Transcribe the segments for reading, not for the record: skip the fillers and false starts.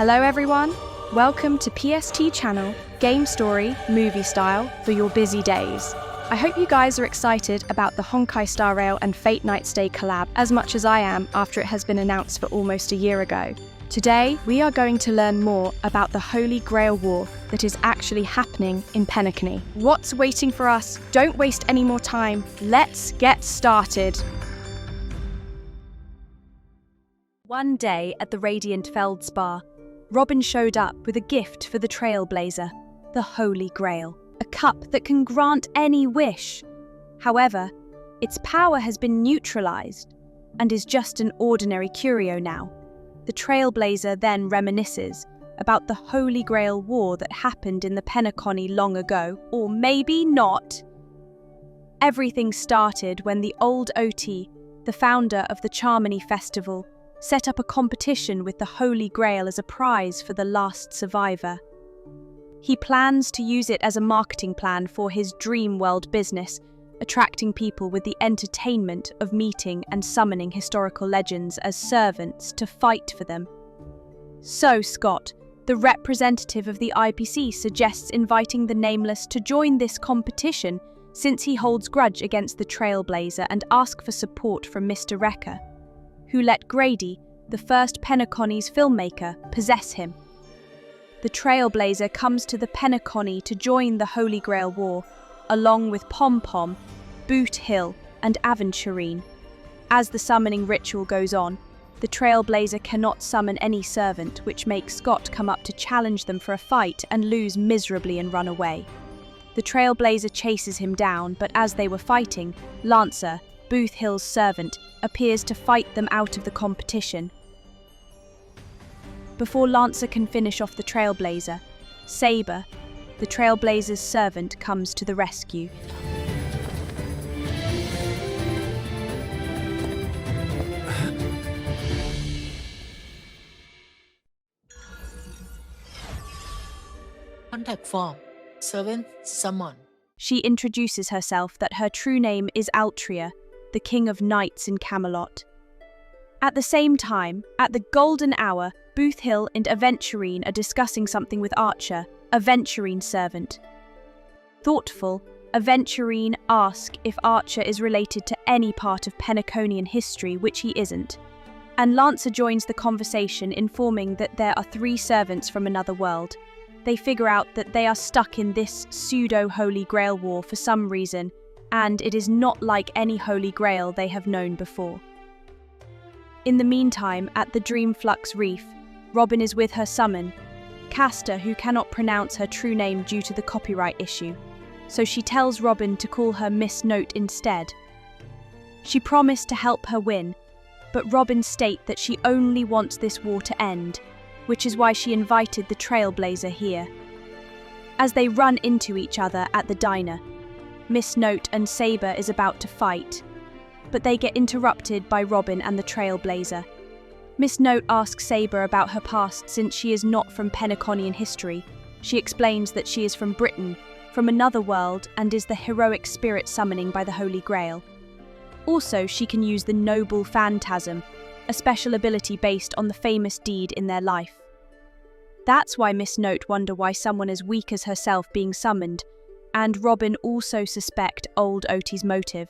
Hello everyone, welcome to PST Channel, Game Story, Movie Style for your busy days. I hope you guys are excited about the Honkai Star Rail and Fate Stay collab as much as I am after it has been announced for almost a year ago. Today, we are going to learn more about the Holy Grail War that is actually happening in Penacony. What's waiting for us? Don't waste any more time. Let's get started. One day at the Radiant Feldspar, Robin showed up with a gift for the Trailblazer, the Holy Grail, a cup that can grant any wish. However, its power has been neutralized and is just an ordinary curio now. The Trailblazer then reminisces about the Holy Grail War that happened in the Penacony long ago, or maybe not. Everything started when the old Otie, the founder of the Charmony Festival, set up a competition with the Holy Grail as a prize for the last survivor. He plans to use it as a marketing plan for his dream world business, attracting people with the entertainment of meeting and summoning historical legends as servants to fight for them. So Scott, the representative of the IPC, suggests inviting the Nameless to join this competition since he holds grudge against the Trailblazer and asks for support from Mr. Wrecker, who let Grady, the first Penacony's filmmaker, possess him. The Trailblazer comes to the Penacony to join the Holy Grail War, along with Pom Pom, Boot Hill, and Aventurine. As the summoning ritual goes on, the Trailblazer cannot summon any servant, which makes Scott come up to challenge them for a fight and lose miserably and run away. The Trailblazer chases him down, but as they were fighting, Lancer, Boot Hill's servant, appears to fight them out of the competition. Before Lancer can finish off the Trailblazer, Saber, the Trailblazer's servant, comes to the rescue. Contact form. Servant summon. She introduces herself that her true name is Altria, the King of Knights in Camelot. At the same time, at the golden hour, Boot Hill and Aventurine are discussing something with Archer, Aventurine's servant. Thoughtful, Aventurine asks if Archer is related to any part of Penaconian history, which he isn't. And Lancer joins the conversation, informing that there are 3 servants from another world. They figure out that they are stuck in this pseudo-Holy Grail War for some reason, and it is not like any Holy Grail they have known before. In the meantime, at the Dreamflux Reef, Robin is with her summon, Castor, who cannot pronounce her true name due to the copyright issue, so she tells Robin to call her Miss Note instead. She promised to help her win, but Robin states that she only wants this war to end, which is why she invited the Trailblazer here. As they run into each other at the diner, Miss Note and Saber is about to fight, but they get interrupted by Robin and the Trailblazer. Miss Note asks Saber about her past since she is not from Penaconian history. She explains that she is from Britain, from another world, and is the heroic spirit summoning by the Holy Grail. Also, she can use the Noble Phantasm, a special ability based on the famous deed in their life. That's why Miss Note wonder why someone as weak as herself being summoned, and Robin also suspect old Otie's motive.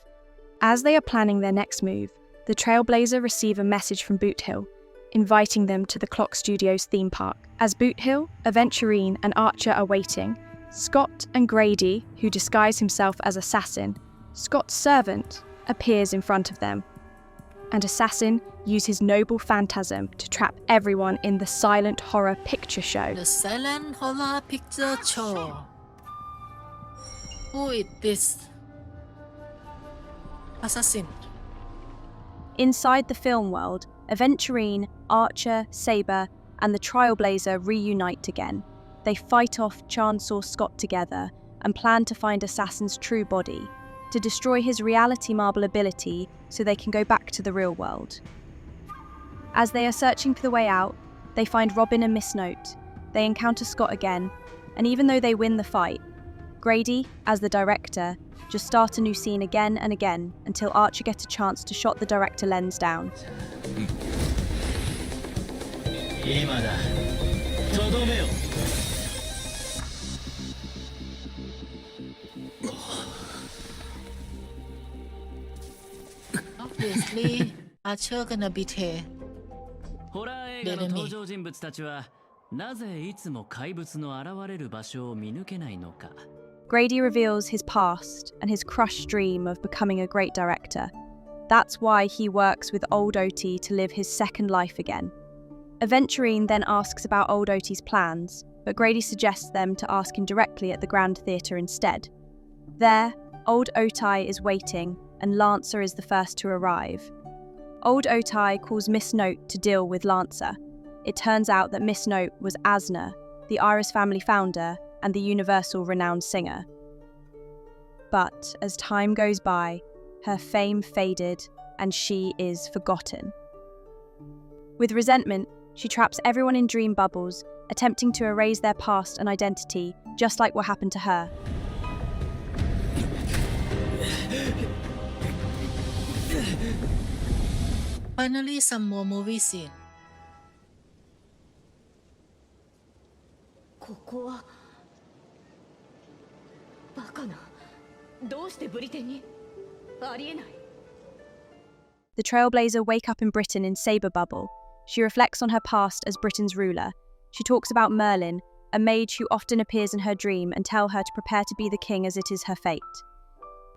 As they are planning their next move, the Trailblazer receive a message from Boot Hill, inviting them to the Clock Studios theme park. As Boot Hill, Aventurine, and Archer are waiting, Scott and Grady, who disguise himself as Assassin, Scott's servant, appears in front of them. And Assassin uses his Noble Phantasm to trap everyone in the silent horror picture show. The silent horror picture show. Who is this? Assassin. Inside the film world, Aventurine, Archer, Saber, and the Trailblazer reunite again. They fight off Chancellor Scott together and plan to find Assassin's true body, to destroy his reality marble ability so they can go back to the real world. As they are searching for the way out, they find Robin and Miss Note. They encounter Scott again, and even though they win the fight, Grady, as the director, just starts a new scene again and again until Archer gets a chance to shot the director lens down. Obviously, Archer gonna betray. ホラー映画の登場人物たちはなぜいつも怪物の現れる場所を見抜けないのか。 Grady reveals his past and his crushed dream of becoming a great director. That's why he works with old Otie to live his second life again. Aventurine then asks about old Otie's plans, but Grady suggests them to ask him directly at the Grand Theatre instead. There, old Otie is waiting, and Lancer is the first to arrive. Old Otie calls Miss Note to deal with Lancer. It turns out that Miss Note was Asna, the Iris family founder and the universal renowned singer. But as time goes by, her fame faded and she is forgotten. With resentment, she traps everyone in dream bubbles, attempting to erase their past and identity, just like what happened to her. Finally, some more movie scene. ここはバカな。どうしてブリテンに？ありえない。 The Trailblazer wake up in Britain in Saber Bubble. She reflects on her past as Britain's ruler. She talks about Merlin, a mage who often appears in her dream and tell her to prepare to be the king as it is her fate.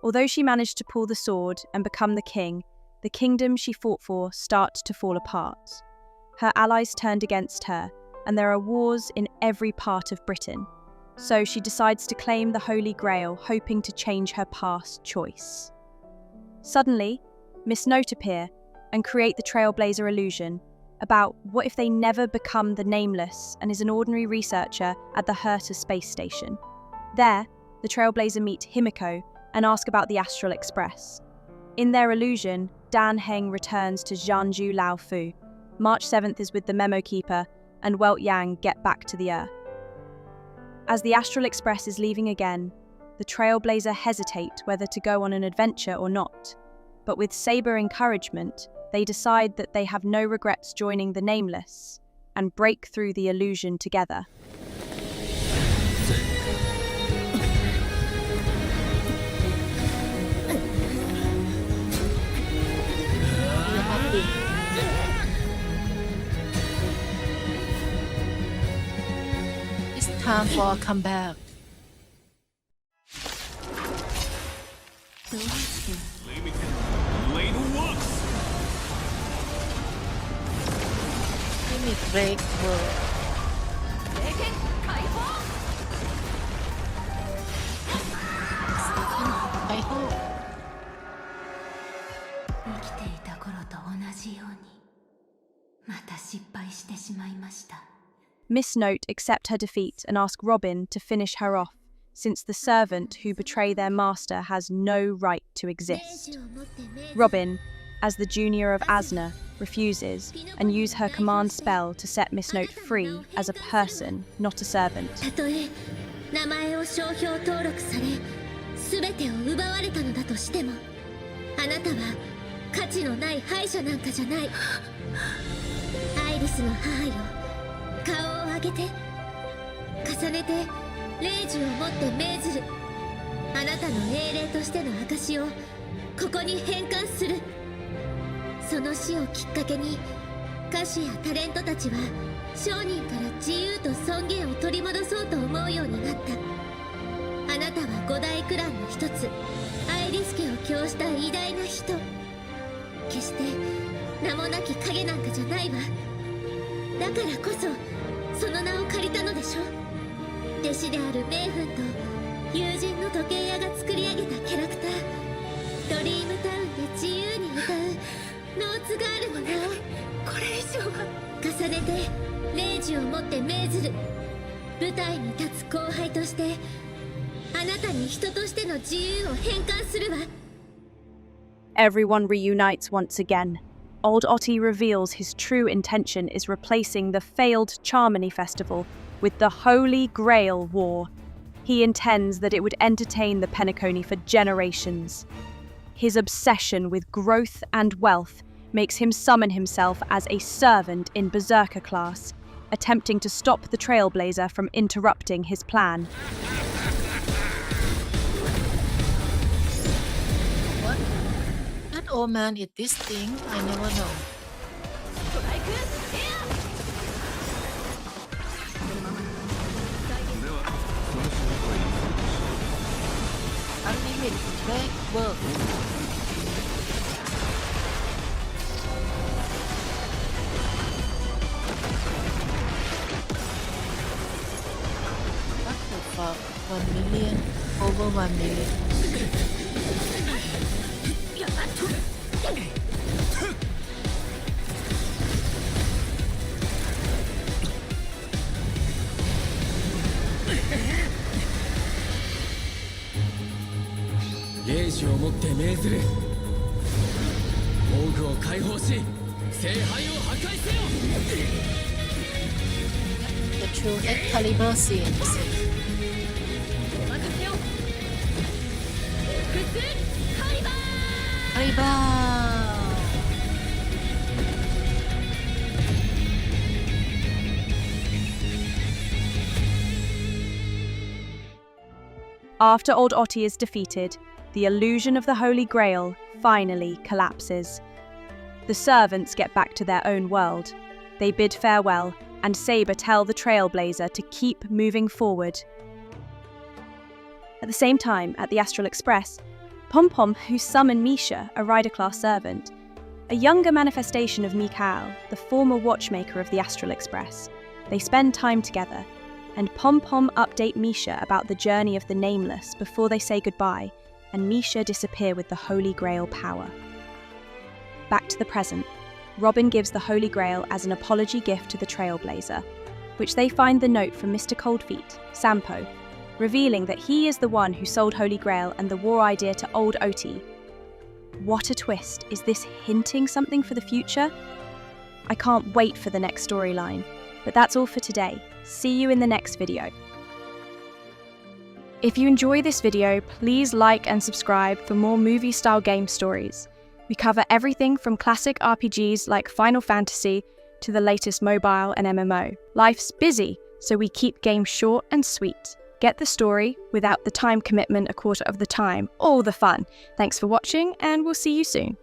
Although she managed to pull the sword and become the king, the kingdom she fought for starts to fall apart. Her allies turned against her, and there are wars in every part of Britain. So she decides to claim the Holy Grail, hoping to change her past choice. Suddenly, Miss Note appear and create the Trailblazer illusion about what if they never become the Nameless and is an ordinary researcher at the Herta space station. There, the Trailblazer meet Himiko and ask about the Astral Express. In their illusion, Dan Heng returns to Jianzhu Laofu. March 7th is with the Memo Keeper, and Welt Yang get back to the Earth. As the Astral Express is leaving again, the Trailblazer hesitate whether to go on an adventure or not. But with Saber encouragement, they decide that they have no regrets joining the Nameless and break through the illusion together. You're happy. It's time for a comeback. どうして？ Limit break world. 霊剣解放！ I hope. 生きていた頃と同じように、また失敗してしまいました。 Miss Note accept her defeat and ask Robin to finish her off, since the servant who betray their master has no right to exist. Robin, as the junior of Asna, refuses and use her command spell to set Miss Note free as a person, not a servant. たとえ名前を商標登録され全てを奪われたのだとしてもあなたは価値のない敗者なんかじゃない。アイリスの母よ、顔を上げて重ねて霊樹をもって命ずる。あなたの英霊としての証をここに返還する。その死をきっかけに歌手やタレントたちは商人から自由と尊厳を取り戻そうと思うようになった。あなたは五大クランの一つアイリス家を供した偉大な人。決して名もなき影なんかじゃないわ。だからこそその名を借りたのでしょ。弟子であるメイフンと友人の時計屋が作り上げたキャラクター。ドリームタウンで自由に歌うノーツガールの名をこれ以上は重ねて霊樹をもって命ずる。舞台に立つ後輩としてあなたに人としての自由を返還するわ。 Everyone reunites once again. Old Otie reveals his true intention is replacing the failed Charmony Festival with the Holy Grail War. He intends that it would entertain the Penacony for generations. His obsession with growth and wealth makes him summon himself as a servant in Berserker class. attempting to stop the Trailblazer from interrupting his plan. What? That old man is this thing? I never know. Unlimited break work. What the fuck? 1 million? Over 1 million. The true Excalibur scenes. Arriba! After old Otie is defeated, the illusion of the Holy Grail finally collapses. The servants get back to their own world. They bid farewell, and Saber tell the Trailblazer to keep moving forward. At the same time, at the Astral Express, Pom-Pom, who summoned Misha, a rider-class servant, a younger manifestation of Mikhail, the former watchmaker of the Astral Express. They spend time together, and Pom-Pom update Misha about the journey of the Nameless before they say goodbye, and Misha disappear with the Holy Grail power. Back to the present, Robin gives the Holy Grail as an apology gift to the Trailblazer, which they find the note from Mr. Coldfeet, Sampo, revealing that he is the one who sold Holy Grail and the war idea to old Otie. What a twist! Is this hinting something for the future? I can't wait for the next storyline, but that's all for today. See you in the next video. If you enjoy this video, please like and subscribe for more movie-style game stories. We cover everything from classic RPGs like Final Fantasy to the latest mobile and MMO. Life's busy, so we keep games short and sweet. Get the story without the time commitment, a quarter of the time, all the fun. Thanks for watching, and we'll see you soon.